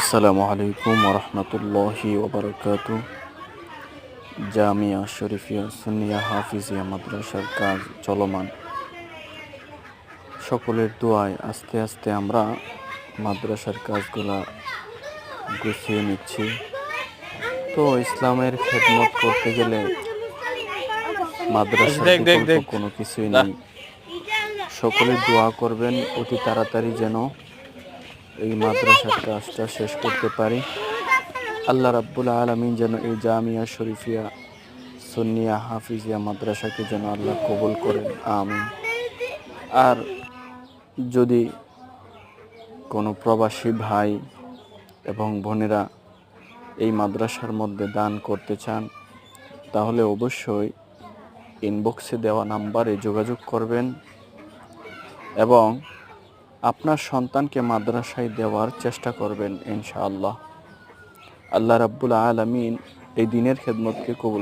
আসসালামু আলাইকুম ওরহমতুল্লাহি ওবরাকাতু। জামিয়া শরীফিয়া সুন্নিয়া হাফিজিয়া মাদ্রাসার কাজ চলমান। সকলের দোয়ায় আস্তে আস্তে আমরা মাদ্রাসার কাজগুলা গুছিয়ে নিচ্ছি। তো ইসলামের খেদমত করতে গেলে মাদ্রাসার বিকল্প কোনো কিছুই নেই। সকলে দোয়া করবেন অতি তাড়াতাড়ি যেন এই মাদ্রাসার কাজটা শেষ করতে পারি। আল্লাহ রাব্বুল আলামিন যেন এই জামিয়া শরীফিয়া সুন্নিয়া হাফিজিয়া মাদ্রাসাকে যেন আল্লাহ কবুল করেন, আমিন। আর যদি কোনো প্রবাসী ভাই এবং বোনেরা এই মাদ্রাসার মধ্যে দান করতে চান, তাহলে অবশ্যই ইনবক্সে দেওয়া নাম্বারে যোগাযোগ করবেন এবং আপনার সন্তানকে মাদ্রাসায় দেওয়ার চেষ্টা করবেন ইনশাআল্লাহ। আল্লাহ রাব্বুল আলামিন এই দিনের খেদমতকে কবুল